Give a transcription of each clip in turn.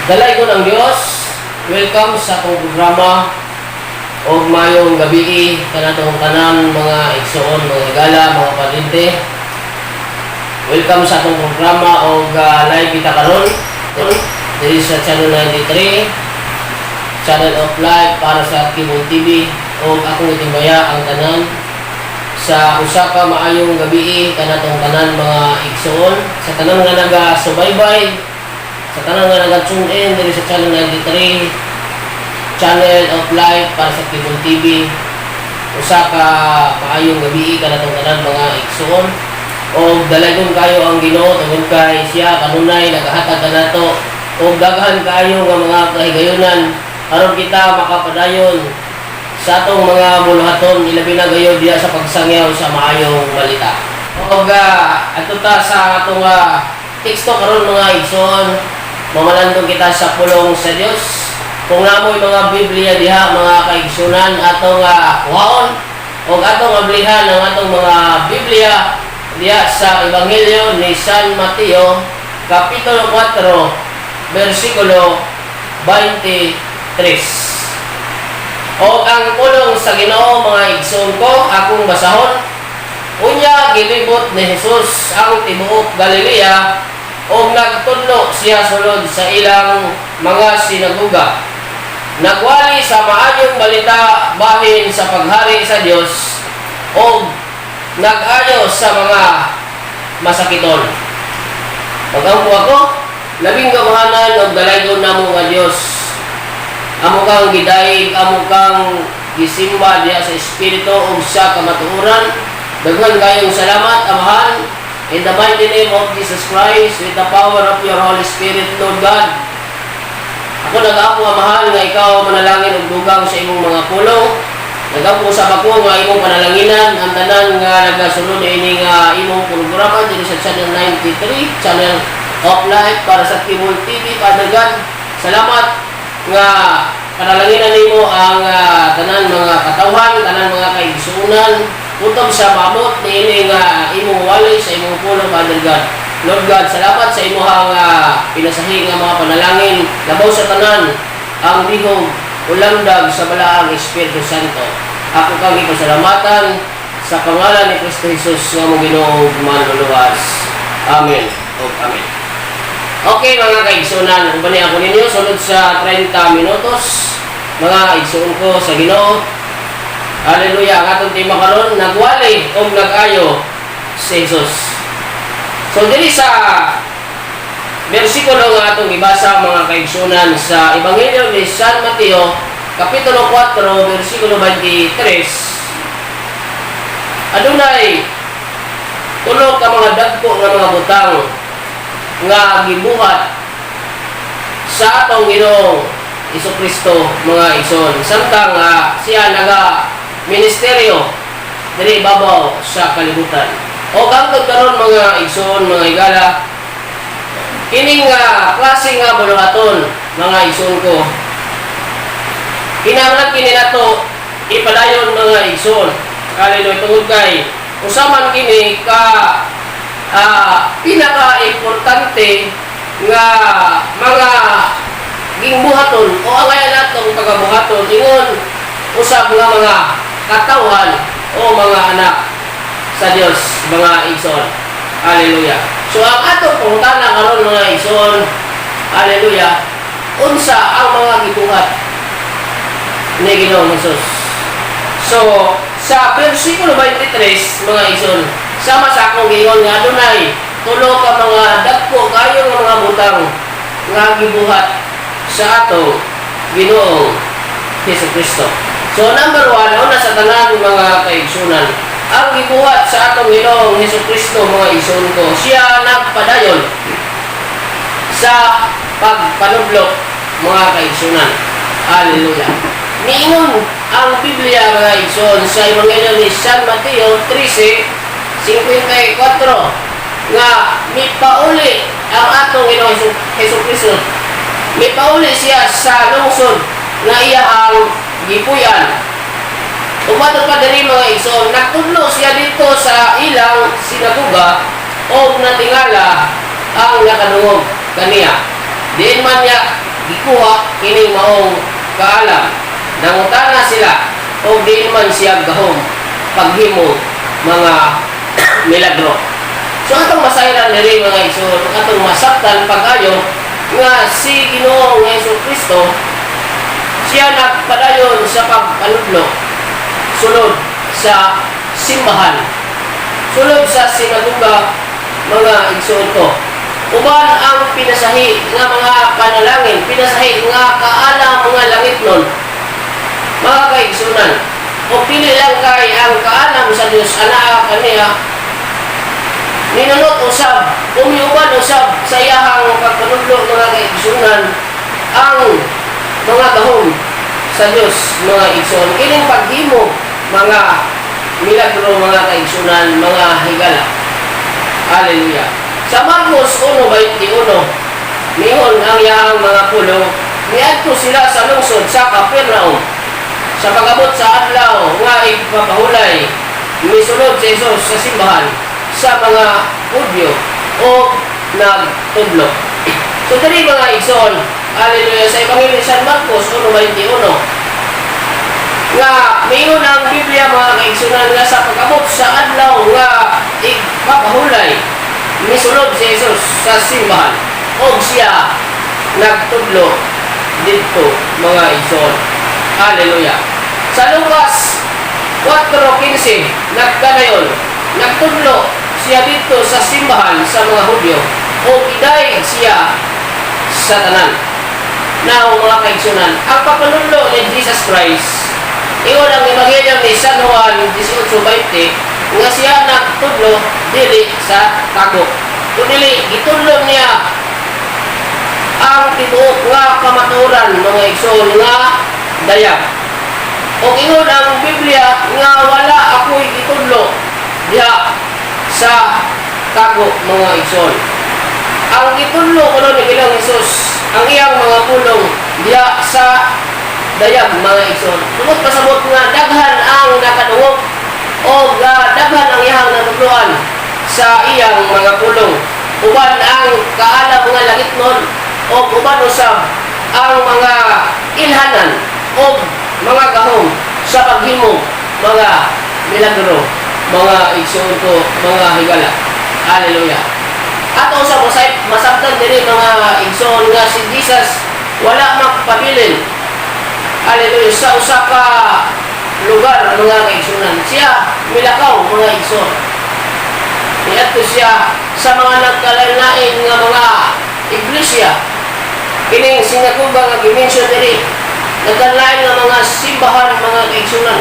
Dalay ko ng Diyos, welcome sa akong programa o mayong gabi kanatong tanan mga igsoon, mga higala, mga parinte. Welcome sa akong programa o live kita karon. Diri sa channel 93, channel of life para sa Kibong TV o akong itimbaya ang tanan sa usa ka maayong gabi kanatong tanan mga igsoon, sa tanan nga naga-subaybay, sa tanan nga nag-tune in diri sa channel 93, channel of life para sa Kibong TV. Usa ka maayong gabi kanatong tanan mga igsoon, o dalagon kayo ang Ginoo tungod kay siya kanunay nagahatag kanato o daghan kayo nga mga kahigayonan aron kita makapadayon sa atong mga buluhaton, ilabi na gayon diya sa pagsangyaw sa maayong balita. O ato ta sa atong teksto karon mga igsoon, mamalandong kita sa pulong sa Dios. Kung namoy mga Biblia diha mga kaigsunan atong kuhaon o atong ablihan ang atong mga Biblia diha sa Ebanghelyo ni San Mateo Kapitulo 4 versikulo 23. O ang pulong sa Ginoo mga igsoon ko akong basahon. Unya gilibot ni Jesus ang tibuok Galilea o nagtudlo siya sulod sa ilang mga sinaguga. Nagwali sa maayong balita bahin sa paghari sa Dios o nag-ayo sa mga masakiton. Pag-ampo ako, labing gamahanan o dalaygon namo nga Dios. Amo kang gidayeg, amo kang gisimba diya sa Espiritu o sa kamatuoran. Daghan kayong salamat, Amahan. In the mighty name of Jesus Christ, with the power of your Holy Spirit, Lord God. Ako nag-apo, Amahan, nga ikaw manalangin og dugang sa imong mga pulong. Nag-apo sa bako nga imong panalanginan, ang tanan nga nagasunod ini nga imong programa dito sa Channel 93, Channel of Life para sa Kibong TV. Father God, salamat nga panalanginan nimo ang tanan mga katawhan, tanan mga kaigsunan, utom sa mamot niini nga imong wali sa imong pulo, Father God. Lord God, salamat sa imong pinasahi nga mga panalangin labaw sa tanan ang dihog ulamdag sa balaang Espiritu Santo. Ako kang ipasalamatan sa pangalan ni Kristo Jesus nga mong Ginoo manluluwas. Amen. O amen. Okay mga kaigsunan, ubani ako ninyo sunod sa 30 minutos mga igsuon ko sa Ginoo. Hallelujah. Ang atong tema karon, nagwali o nag-ayo si Jesus. So diri sa bersikulo nga atong ibasa mga kaigsunan sa Ebanghelyo ni San Mateo Kapitulo 4 versikulo 23. Adunay tulo ka mga dagko nga mga butang nga gibuhat sa atong Ginoong Jesucristo mga igsoon, samtang siya naga ministeryo diri ibabaw sa kalibutan. O hangtod karon mga igsoon, mga higala, kining klase nga buluhaton mga igsoon ko, kinahanglan kini nato ipadayon mga igsoon. Hallelujah. Tungod kay usaman kini ka pinaka-importante nga mga gingbuhaton o angayan natong pagabuhaton ingon usab nga mga katawhan o mga anak sa Dios mga igsoon. Hallelujah. So ang atong pangutana karon mga igsoon, hallelujah, unsa ang mga gibuhat ni Ginoong Hesus? So sa bersikulo 23 mga igsoon, sama sa akong giingon nga adunay tulo ka mga dagko kayo nga mga butang nga gibuhat sa atong Ginoong Jesucristo. So number 1, una sa tanan mga kaigsunan, ang gibuhat sa atong Ginoong Jesucristo mga igsoon ko, siya nagpadayon sa pagpanudlo mga kaigsunan. Hallelujah. Niingon ang Biblia mga igsoon sa Ebanghelyo ni San Mateo 13:54 nga mipauli ang atong Ginoong Jesucristo. Mipauli siya sa lungsod na iyang gipuyan. Umatod pa diri mga igsoon, nagtudlo siya dito sa ilang sinaguga o natingala ang nakadungog kaniya. Diin man niya gikuha kining maong kaalam. Nangutana sila o di man siya gahom paghimo mga milagro. So atong masayran diri mga igsoon, atong masabtan pag-ayo nga si Ginoo nga Hesus Kristo siya nagpadayon sa pagpanudlo sulod sa simbahan, sulod sa sinagoga mga igsoon ko. Uban ang pinasahi nga mga panalangin, pinasahi nga kaalam mga langit nun, mga kaigsunan. O pili lang kay ang kaalam sa Dios ana kaniya ninunot usab, umiuban usab sa iyahang pagpanudlo mga kaigsunan ang mga gahom sa Dios mga igsoon. Kining paghimo mga milagro mga kaigsunan, mga higala. Hallelujah. Sa Marcos 1:21, niyon ang iyang mga pulo, niadto sila sa lungsod sa Capernaum. Sa pag-abot sa adlaw nga ipapahulay, misunod si Jesus sa simbahan sa mga Hudyo o nagtudlo. So diri mga igsoon, hallelujah, sa Ebanghelyo ni San Marcos 1:21, nga mayon ang Biblia mga kaigsunan nga sa pag-abot sa adlaw nga ipapahulay, misunod si Jesus sa simbahan o siya nagtudlo dito mga igsoon. Hallelujah. Sa Lucas 4:15 nagkanayon, nagtudlo siya dito sa simbahan sa mga Hudyo o iday siya sa tanan. Now mga kaigsunan, ang pagpanudlo ni Jesus Christ, iyon ang Ebanghelyo ni San Juan 18:20 nga siya nagtudlo dili sa tago. Dili gitudlo niya ang tibuok nga kamaturan mga igsoon nga dayag. O ingon ang Biblia nga wala ako'y gitudlo diha sa tago mga igsoon. Ang gitudlo kuno ni Ginoong Hesus ang iyang mga pulong diha sa dayag mga igsoon. Tungod pasabot nga daghan ang nakadungog o daghan ang iyang natudloan sa iyang mga pulong. Uban ang kaalam mga langit nun o uban usab ang mga ilhanan o mga gahom sa paghimo mga milagro mga igsoon ko mga higala. Hallelujah. Ato sa masabtan diri mga igsoon nga si Jesus wala magpabilin, hallelujah, sa usa ka lugar mga kaigsunan. Siya milakaw mga igsoon. Niadto siya sa mga nagkalain-lain nga mga iglesia. Kining sinagoga nga gimension diri, nagkalain nga mga simbahan mga kaigsunan.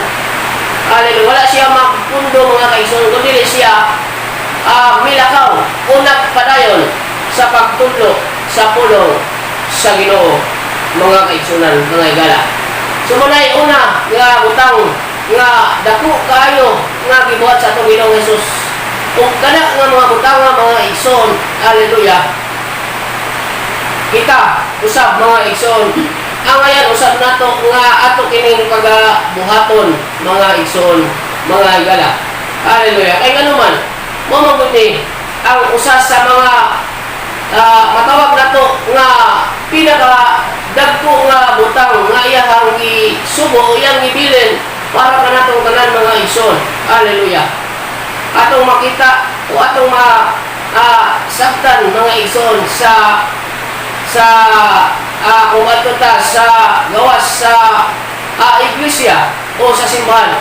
Hallelujah. Wala siya magpundo mga kaigsunan, kundi siya milakaw, unang padayon sa pagtudlo sa pulong sa Ginoo mga kaigsunan mga higala. So munay una nga butang nga dako kaayo nga gibuhat sa atong Ginoong Hesus. Kung kana nga mga butang nga mga igsoon, hallelujah, kita usab mga igsoon ang ayan usab nato nga ato kining pagabuhaton mga igsoon mga higala. Hallelujah. Kay nganuman mo mabuti ang usa sa mga matawag nato nga pinaka dagko nga butang nga iyang gisubo iyang gibilin para kanatong tanan mga igsoon. Hallelujah. Atong makita o atong sabtan mga igsoon sa kung ato ta sa gawas sa iglesia o sa simbahan,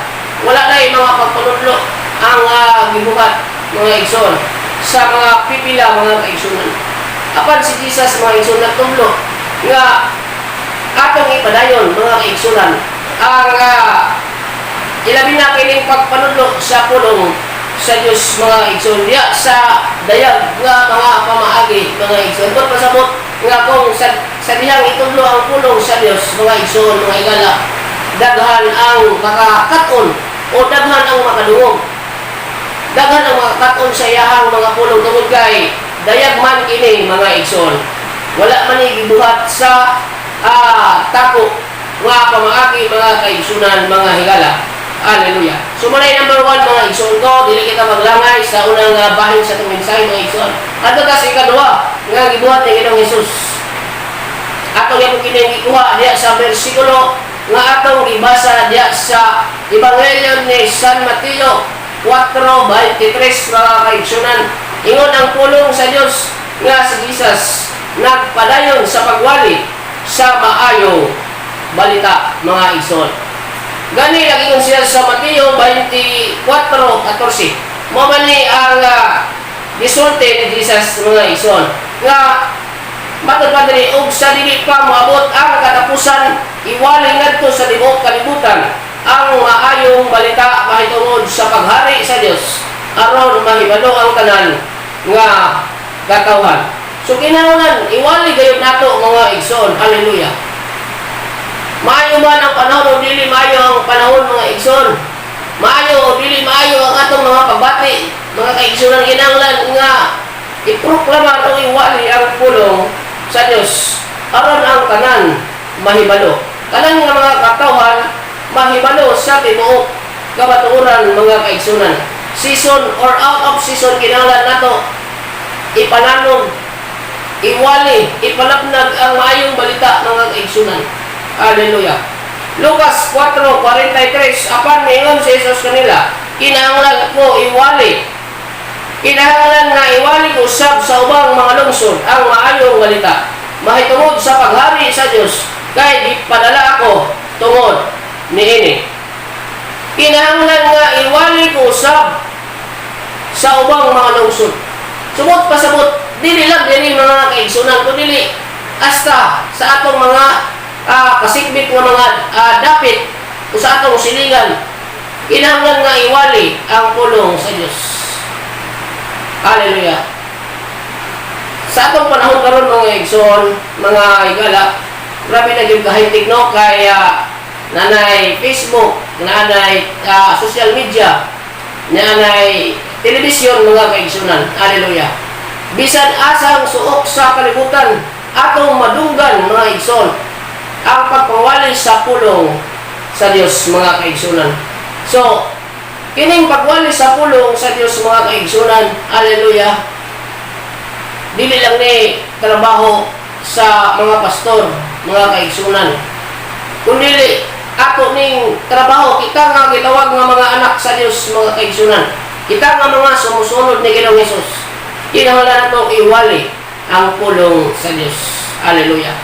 wala na yung mga pagpanudlo ang gibuhat mga igsoon sa mga pipila mga kaigsunan. Apan si Jesus mga igsoon nagtudlo nga atong ipadayon mga kaigsunan ang ilabi na kining pagpanudlo sa pulong sa Dios mga igsoon diya sa dayag nga mga pamaagi mga igsoon. Kung pasabot nga kung sa dihang itudlo ang pulong sa Dios mga igsoon mga higala, daghan ang makakaton o daghan ang makadungog, daghan ang makakaton sa iyahang mga pulong tungod kay dayag man kini mga igsoon. Wala man gibuhat sa tako nga pamaagi mga kaigsunan mga higala. Hallelujah. So malay number 1 mga igsoon ko, dili kita maglangay sa unang bahin sa itong mensahe mga igsoon. Ato ta sa ikaduha nga gibuhat ni Ginoong Hesus. Ato ato yung kinikuha diya sa bersikulo nga atong gibasa diya sa Ebanghelyo ni San Mateo 4:23 mga kaigsunan. Ingon ang pulong sa Dios nga si Jesus nagpadayon sa pagwali sa maayo balita mga igsoon. Gani nag-ingon siya sa Mateo 24:14. Mo man ni ang gisulti ni Jesus mga igsoon nga matod-padri og sa dili pa moabot ang katapusan iwali ngadto sa tibuok kalibutan ang maayong balita mahitungod sa paghari sa Dios aron mahibalo ang tanan nga katawhan. So kinahanglan iwali gayud nato mga igsoon. Hallelujah. Maayo man ang panahon o dili maayo ang panahon mga igsoon. Maayo o dili maayo ang atong mga pagbati mga kaigsunan, kinahanglan nga iproklama o iwali ang pulong sa Dios aron ang tanan mahibalo. Tanan nga mga katawhan mahibalo sa tibuok kabaturan mga kaigsunan. Season or out of season kinahanglan nato ipananog, iwali, ipalapnag ang maayong balita mga kaigsunan. Hallelujah. Lucas 4:43 apan mingon si Jesus kanila, kinahanglan ko iwali. Kinahanglan nga iwali usab sa ubang mga lungsod ang maayong balita mahitungod sa paghari sa Dios kay gipadala ako tungod niini. Kinahanglan nga iwali ko usab sa ubang mga lungsod. Sumot pasabot dili lang dili mga kaigsunan kun dili hasta sa atong mga kasikbit nga mga dapit o sa atong silingan. Kinahanglan nga iwali ang pulong sa Dios. Hallelujah. Sa atong panahon karon mga igsoon, mga higala, grabe na gyud kahaytik no kay nanay Facebook, nanay social media, nanay telebisyon mga kaigsunan. Hallelujah. Bisan asang suok sa kalibutan atong madunggan mga igsoon ang pagpawali sa pulong sa Dios mga kaigsunan. So, kining pagwali sa pulong sa Dios mga kaigsunan, hallelujah, dili lang ni trabaho sa mga pastor mga kaigsunan, kundi ato ning trabaho kita nga gitawag nga mga anak sa Dios mga kaigsunan. Kita nga mga sumusunod ni Ginoong Hesus, kinahanglan nato iwali ang pulong sa Dios. Hallelujah.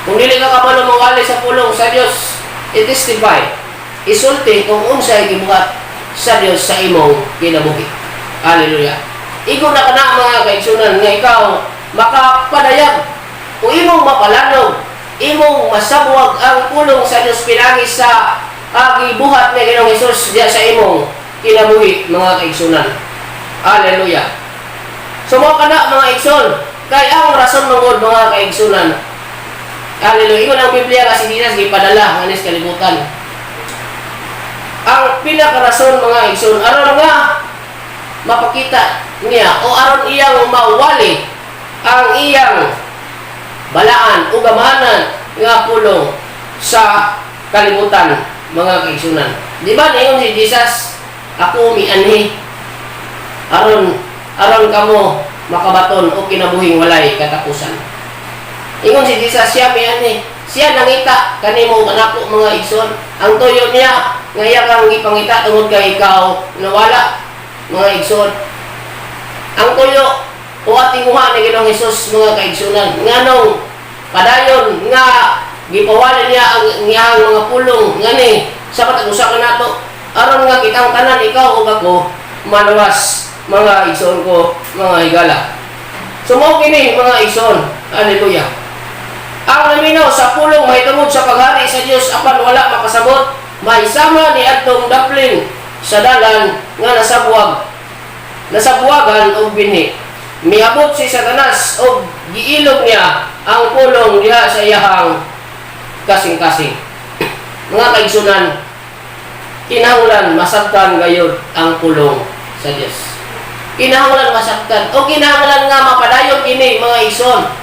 Kung dili ka kabalo mawali sa pulong sa Dios, i-testify, isulti kung unsay gibuhat sa Dios sa imong kinabuhi. Hallelujah. Igo na kana mga kaigsunan nga ikaw makapadayag o imong mapalanog, imong masabuwag ang pulong sa Dios pinagi sa gibuhat ni Ginoong Hesus diya sa imong kinabuhi mga kaigsunan. Hallelujah. Sumo kana mga igsoon kay ang rason mangod mga kaigsunan. Hallelujah. Ingon ang Biblia kasi Jesus gipadala nganis kalibutan. Ang pinakarason mga igsoon aron nga mapakita niya o aron iyang mawali ang iyang balaan o gamahanan nga pulong sa kalibutan mga kaigsunan. Di ba niyon si Jesus, ako mianhi aron kamo makabaton o kinabuhing walay katapusan. Ingon si Jesus, siya mianhi, siya nangita kanimo kanako mga igsoon. Ang tuyo niya nga iya kang ipangita tungod kay ikaw nawala mga igsoon. Ang tuyo o atinguha ni Ginoong Hesus mga kaigsunan nganong padayon nga gipawali niya ang iyang mga pulong ngani sa pag-usa nato aron nga kitang tanan ikaw ug ako maluwas mga igsoon ko mga higala. Sumo kini mga igsoon. Hallelujah. Ang naminaw sa pulong mahitungod sa paghari sa Dios apan wala makasabot, mahisama ni adtong daplin sa dalan nga nasabuwagan og binhi. Miabot si Satanas og giilog niya ang pulong diha sa iyahang kasing-kasing. Mga kaigsunan, kinahanglan masabtan gayud ang pulong sa Dios. Kinahanglan masabtan o kinahanglan nga mapadayon ini mga igsoon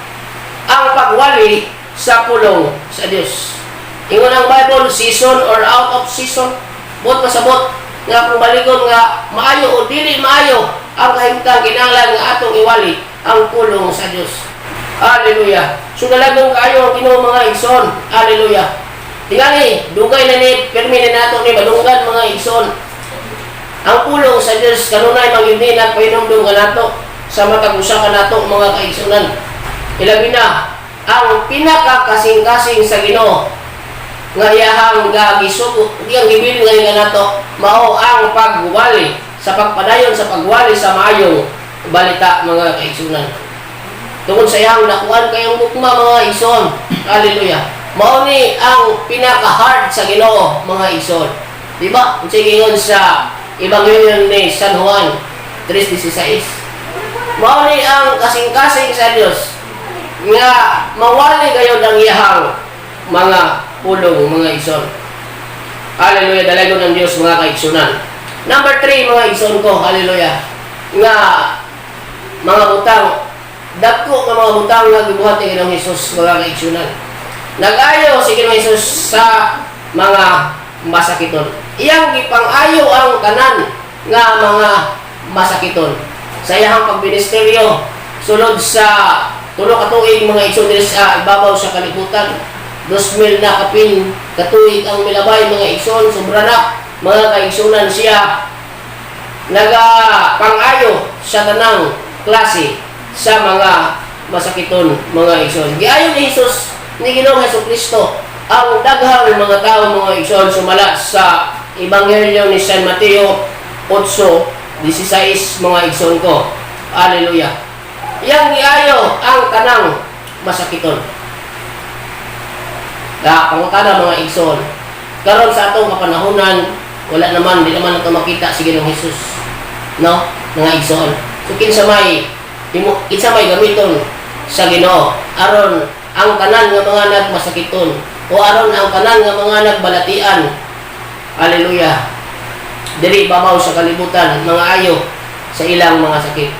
ang pagwali sa pulong sa Dios. Ingon ang Bible, season or out of season, bot pasabot nga kung baligon nga maayo o dili maayo ang kahimtang kinahanglan nga atong iwali ang pulong sa Dios. Hallelujah. So dalagang kayo ang Ginoo mga igsoon. Hallelujah. Tingali, dugay na ni permi na nato ni madunggan mga igsoon. Ang pulong sa Dios kanunay magindi na painumdum ka nato sa matag usa ka nato mga kaigsunan. Ilabi na ang pinakakasing-kasing sa Ginoo nga iyahang gagisugo diyang gibilin nga nato mao ang pagwali sa pagpadayon sa pagwali sa maayong balita mga kaigsunan. Tungod sa iyang nakuan kayong bukma mga igsoon. Hallelujah. Mao ni ang pinaka-hard sa Ginoo mga igsoon. Di ba? Unsay gingon sa Ebanghelyo ni San Juan 3:16. Mao ni ang kasing-kasing sa Dios nga mawali kayo ng iyahang mga pulong mga igsoon. Hallelujah. Dalagon ng Dios mga kaigsunan. Number 3 mga igsoon ko. Hallelujah. Nga mga butang dagko nga mga butang nga gibuhat ni Ginoong Hesus mga kaigsunan. Nag-ayo si Ginoong Hesus sa mga masakiton. Iyang gipang-ayo ang tanan nga mga masakiton. Sa iyang pagministeryo sulod sa tulo ka tuig mga igsoon diri sa ibabaw sa kalibutan. 2,000 na kapin katuig ang milabay mga igsoon, sobra na mga kaigsunan siya nagapang-ayo sa tanang klase sa mga masakiton mga igsoon. Giayon ni Hesus ni Ginoong Hesukristo ang daghang mga tao mga igsoon sumala sa Ebanghelyo ni San Mateo 8:16 mga igsoon ko. Hallelujah. Yang giayo ang tanang masakiton. Pangutana mga igsoon. Karon sa atong kapanahunan, wala naman, di naman nato makita si Ginoong Hesus. No? Mga igsoon. So kinsa may gamiton sa Ginoo aron ang tanan nga mga nagmasakiton o aron ang tanan nga mga nagbalatian. Hallelujah. Diri babaw sa kalibutan mga ayo sa ilang mga sakit.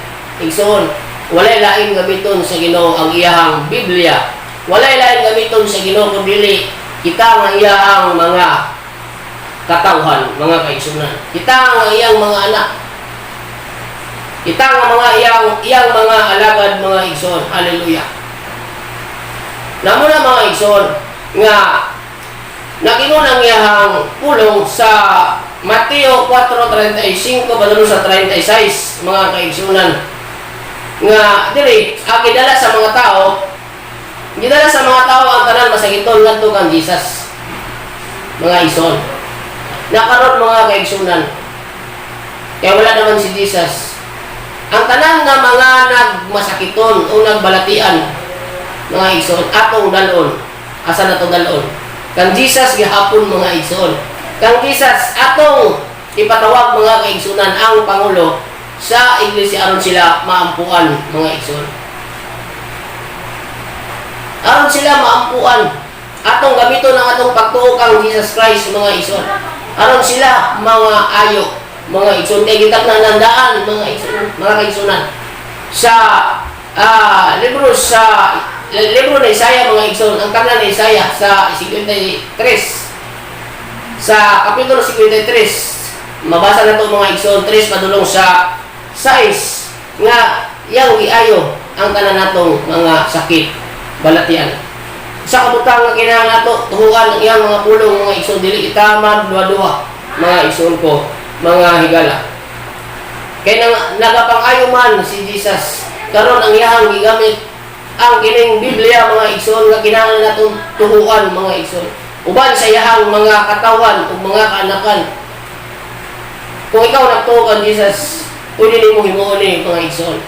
Igsoon, walay laing gamiton sa Ginoo ang iyahang Biblia. Walay laing gamiton sa Ginoo kundi kita nga iyang mga katawhan, mga kaigsunan. Kita nga iyang mga anak. Kita nga mga iyang mga alagad, mga igsoon. Hallelujah. Namo na mga igsoon nga nagingon ang iyang pulong sa Mateo 4:35 padulong sa 36 mga kaigsunan. Nga diri gidala sa mga tao ang tanan masakiton ngadto kang Jesus. Mga igsoon. Nakaroon mga kaigsunan. Kaya wala naman si Jesus. Ang tanan nga mga nagmasakiton o nagbalatian mga igsoon atong dalon. Asa na to dalon? Kang Jesus gihapon mga igsoon. Kang Jesus atong ipatawag mga kaigsunan ang pangulo sa iglesia aron sila maampuan mga igsoon. Aron sila maampuan atong gamiton ang atong pagtuo kang Jesus Christ mga igsoon. Aron sila mga ayo mga igsoon kay gitak na nandaan mga igsoon, mga kaigsunan sa libro ni Isaiah mga igsoon. Ang tanan ni Isaiah sa 53 sa kapitulo 53 mabasa na to mga igsoon 3 padulong sa 6 nga yang giayo ang tanan natong mga sakit balatian. Sa kabutang nga kinahanglan nato tuhuan ang iyang mga pulong mga igsoon dili itamad duwa-duwa mga igsoon ko mga higala. Kay nagapang-ayo man si Jesus karon ang iyang gigamit ang kining Biblia mga igsoon nga kinahanglan natong tuhuan mga igsoon uban sa iyang mga katawan ug mga kaanakan. Kung ikaw nagtuo kang Jesus, pwede nimo himuon ni mga igsoon.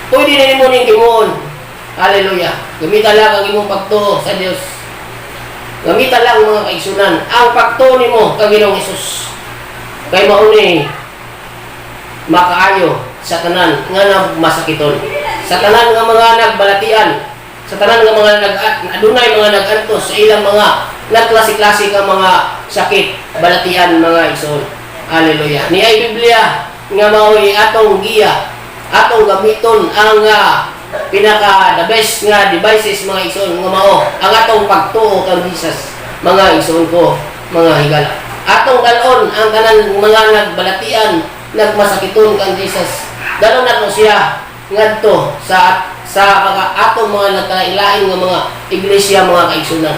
Pwede nimo ning himuon. Hallelujah. Gamitan lang ang imong pagtuo sa Dios. Gamitan lang mga kaigsunan ang pagtuo nimo kang Ginoong Hesus. Kay mao ni makaayo sa tanan nga nagmasakiton. Sa tanan nga mga nagbalatian, sa tanan nga mga adunay mga nagantos sa ilang mga nagklase-klase ka mga sakit, balatian mga igsoon. Hallelujah. Ni ay Biblia nga mao'y atong giya, atong gamiton ang pinaka the best nga devices mga igsoon nga mao ang atong pagtuo kang Jesus mga igsoon ko mga higala. Atong dalon ang tanan mga nagbalatian, nagmasakiton kang Jesus. Dalon nato siya ngadto sa sa mga atong mga nagkailain nga mga iglesia mga kaigsunan.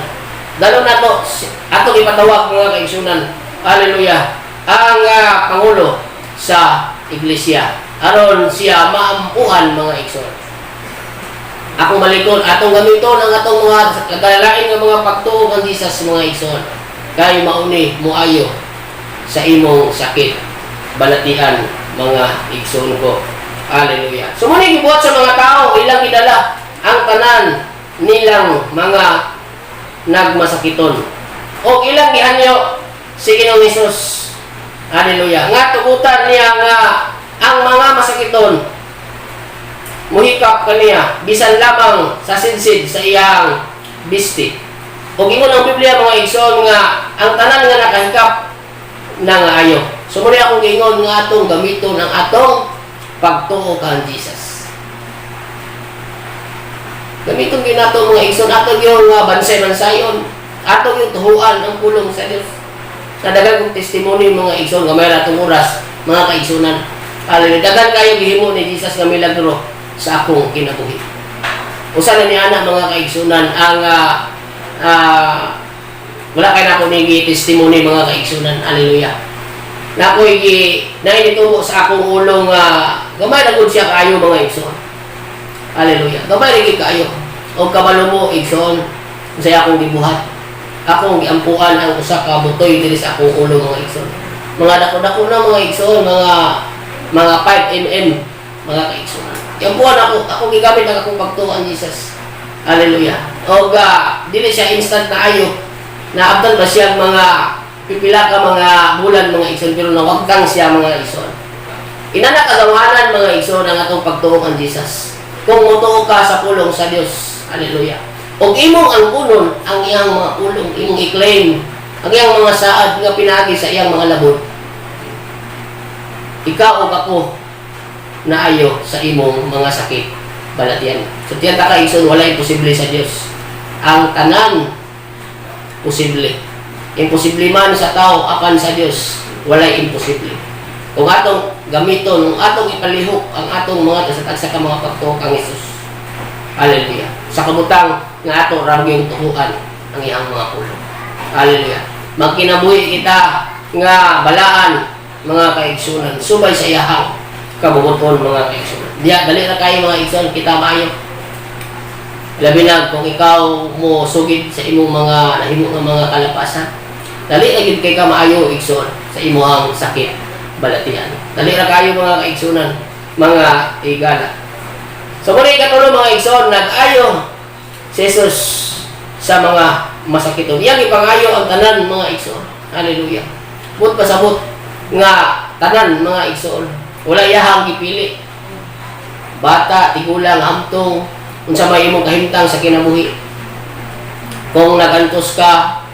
Dalo na to atong ipatawag mga kaigsunan. Hallelujah. Ang pangulo sa iglesia aron siya maampuhan mga igsoon. Ako malikod atong gamiton ang atong mga nagkailain nga mga pagtuo kan Jesus mga igsoon. Kay mauni muayo sa imong sakit balatian mga igsoon ko. Hallelujah. So muna gibuhat sa mga tao ilang idala ang tanan nilang mga nagmasakiton. O ilang gianyo si Ginoong Hesus. Hallelujah. Nga tugutan niya nga ang mga masakiton muhikap kaniya bisan lamang sa sinsid sa iyang bisti. O gingon ang Biblia mga igsoon nga ang tanan nga nakahikap nangaayo. So muna akong gingon nga atong gamiton ang atong pagtuo kan Jesus. Gamiton ginato mga igsoon atong yung bansay-bansayon, atong yung tuhuan ang pulong sa Dios. Nadagan kong testimony mga igsoon nga mayroon atong oras mga kaigsunan. Dagan kayo gihimo ni Jesus nga milagro sa akong kinabuhi. Usa na ni ana mga kaigsunan ang wala kay nako ni testimony mga kaigsunan. Hallelujah. Nakoy nainitubo sa akong ulo nga gamay na gud siya kaayo mga igsoon. Hallelujah. Gamay ra gid kaayo. Og kabalo mo igsoon unsay akong gibuhat. Akong giampuan ang usa ka butoy diri sa akong ulo mga igsoon. Mga dako-dako na mga igsoon, mga 5 mm mga kaigsoon. Giampuan ako gigamit ang akong pagtuo Jesus. Hallelujah. Og dili siya instant na ayo. Naabtan ba siya mga pipila ka mga bulan mga igsoon pero nawagtang siya mga igsoon. Inana kagawanan mga igsoon ang atong pagtuo kan Jesus. Kung motuo ka sa pulong sa Dios. Hallelujah. Og imong angkunon ang iyang mga pulong, imong i-claim ang iyang mga saad nga pinagi sa iyang mga labot. Ikaw o ako naayo sa imong mga sakit balatian. So tiyan ta ka igsoon wala imposible sa Dios. Ang tanan posible. Imposible man sa tao apan sa Dios walay imposible. Kung atong gamiton, kung atong ipalihok ang atong mga sa mga pagtuo kang Hesus. Hallelujah. Sa kabutang nga ato ragyong tuhuan ang iyang mga pulo. Hallelujah. Magkinabuhi kita nga balaan mga kaigsunan subay sa iyahang kabubuton mga kaigsunan. Diya dali ra kayo mga igsoon kita maayo. Labi na kung ikaw mo sugid sa imong mga nahimo nga mga kalapasan. Dali ra gid kay ka maayo igsoon sa imong sakit balatian. Dali ra kayo mga kaigsunan, mga igala. So kung ikatulo mga igsoon, nag-ayo si Jesus sa mga masakiton. Iyang ipangayo ang tanan mga igsoon. Hallelujah. But pasabot nga tanan mga igsoon. Wala iyahang gipili. Bata, tigulang, hamtong, unsa may imong kahimtang sa kinabuhi. Kung nagantos ka,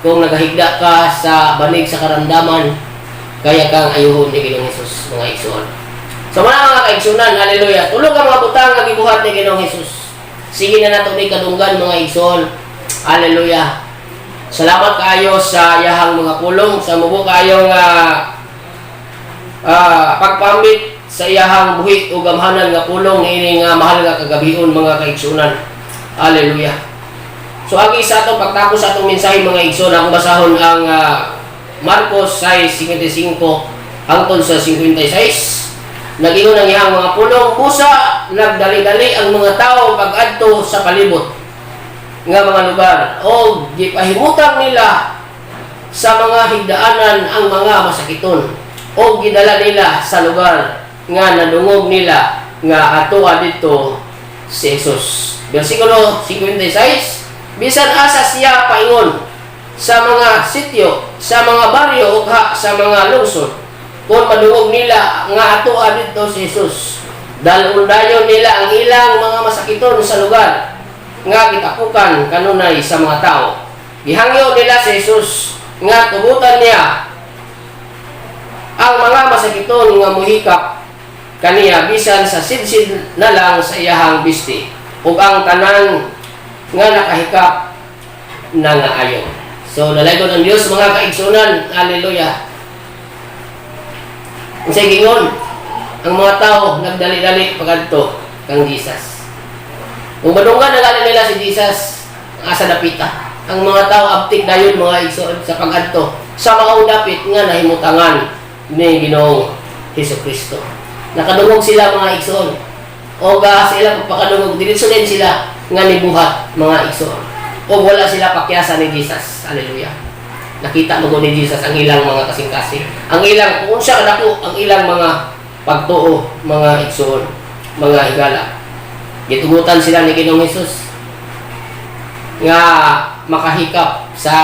kung nagahigda ka sa banig sa karamdaman, kaya kang ayuhon ni Ginoong Hesus mga igsoon. So mga kaigsunan, hallelujah. Tulog ang mga butang nga gibuhat ni Ginoong Hesus. Sige na nato ni kadunggan mga igsoon. Hallelujah. Salamat kayo sa yahang mga pulong, sa mubo kayong pagpamit sa iyahang buhi o gamhanan nga pulong ni mahal nga kagabion mga kaigsunan. Hallelujah. So agi sa atong pagtapos sa atong mensahe mga igsoon, ako basahon ang Marcos 6:55 hangtod sa 56. Nagingon ang iyang mga pulong busa nagdali-dali ang mga tao pag-adto sa palibot nga mga lugar o gipahimutang nila sa mga higdaanan ang mga masakiton o gidala nila sa lugar nga nadungog nila nga atoa dito si Jesus. Versikulo 56, bisan asa siya paingon sa mga sityo, sa mga baryo o sa mga lungsod, kung madungog nila nga atoa dito si Jesus. Dalundayon nila ang ilang mga masakiton sa lugar nga gitapukan kanunay sa mga tao. Gihangyo nila si Jesus nga tugutan niya ang mga masakiton nga muhikap kaniya bisan sa sidsid na lang sa iyahang bisti ug ang tanan nga nakahikap nangaayo. So nalaygon ang Dios mga kaigsunan. Hallelujah. Unsay gingon ang mga tao nagdali-dali pagadto kang Jesus. Kung madunggan na galing nila si Jesus, asa dapita. Ang mga tao abtik dayon mga igsoon sa pag-adto sa maong dapit nga nahimutangan ni Ginoong Hesukristo. Nakadungog sila mga igsoon. O sila pagpakadungog, diretso din sila nga nibuhat mga igsoon. O wala sila pakyasa ni Jesus. Hallelujah. Nakita mo ni Jesus ang ilang mga kasing-kasing. Ang ilang, kung siya kadako, ang ilang mga pagtuo, mga igsoon, mga higala. Gitugutan sila ni Ginoong Hesus nga makahikap sa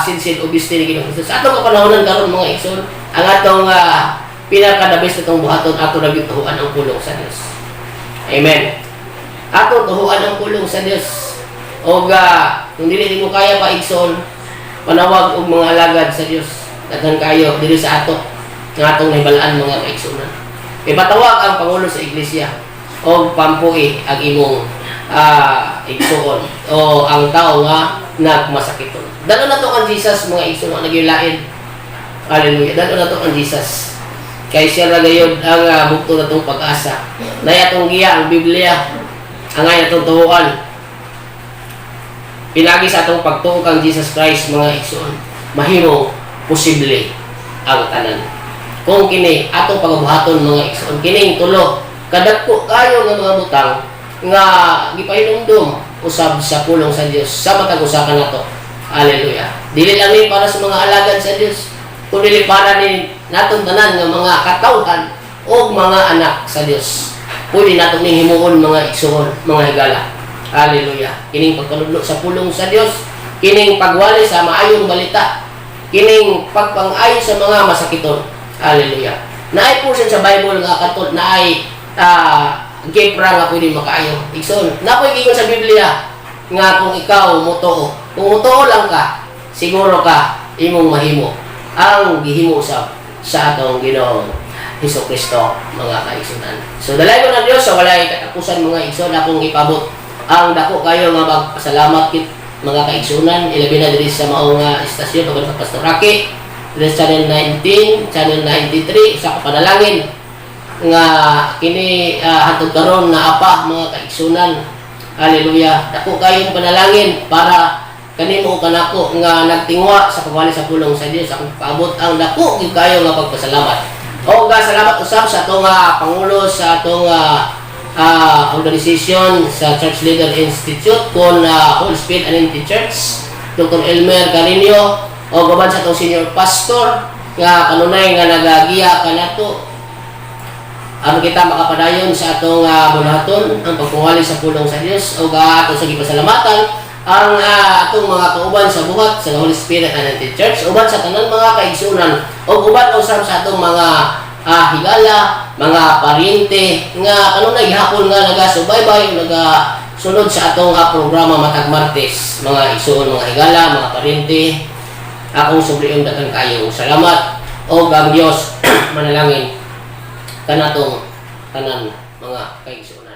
sinsin obesti ni Ginoong Hesus. Atong kapanahonan karon mga igsoon, ang atong pinakadabis itong buhaton ato nagituhuan ang pulong sa Dios. Amen. Ato tuhuan ang pulong sa Dios. O kung dili mo kaya pa igsoon, panawag og mga alagad sa Dios. Daghan kayo diri sa ato nga atong nahibalaan mga kaigsunan. Ipatawag ang pangulo sa iglesia o pampuhi ang imong igsuon o ang tao nga nagmasakiton. Dalo na to ang Jesus mga igsuon nagyulain. Hallelujah. Dalo na to ang Jesus. Kay siya ra gayud ang bugto natong pag-asa. Nay atong giya ang Biblia. Ang ay atong tuhuan. Pinagi sa atong pagtuo kang Jesus Christ mga igsoon. Mahimo posible ang tanan. Kung kini atong pagabuhaton mga igsoon, kining tulo kadagko kayo nga mga butang nga gipahinumdum usab sa pulong sa Dios sa matag usa ka nato. Hallelujah. Dili lang ni para sa mga alagad sa Dios, kundi para ni natong tanan nga mga katawhan o mga anak sa Dios. Pwede nato ning himuon mga igsoon, mga higala. Hallelujah. Kining pagkanudlo sa pulong sa Dios, kining pagwali sa maayong balita, kining pagpang-ayo sa mga masakiton. Hallelujah. Naay portion sa Bible nga katot na ay gipra nga pwede makaayo. Igsoon, napoy gigon sa Biblia nga kung ikaw mutuo, kung mutuo lang ka, siguro ka imong mahimo ang gihimo sa atong Ginoong Hesukristo mga kaigsunan. So dalay ko ng Dios sa walay katapusan mga igsoon akong ipabot ang dako kayo nga magpasalamat kit mga kaigsunan ilabi na diri sa maong istasyon pagod sa Pastor Rocky diri sa channel 19, channel 93 sa kapanalangin nga kini hatod karon na apa mga kaigsunan. Hallelujah. Dako kayo panalangin para kanimo kanako nga nagtingwa sa pagwali sa pulong sa Dios akong paabot ang dako gyud kayo nga pagpasalamat. O salamat usab sa atong pangulo sa atong organization sa Church Leader Institute kon Holy Spirit Anenti Church, Dr. Elmer Carino o gaban sa atong senior pastor nga kanunay nga nagagiya kanato ano kita makapadayon sa atong bulahaton ang pagkuwali sa pulong sa Dios o ato sa gipasalamatan ang atong mga kauban sa buhat sa Holy Spirit Anenti Church uban sa tanan mga kaigsunan o uban usab sa atong mga higala, mga paryente nga kanunay gihapon nga nagasubaybay nagasunod sa atong programa matag Martes mga igsuon mga higala, mga paryente akong subliyon daghang kayo salamat o ang Dios manalangin kanatong tanan mga kaigsuonan.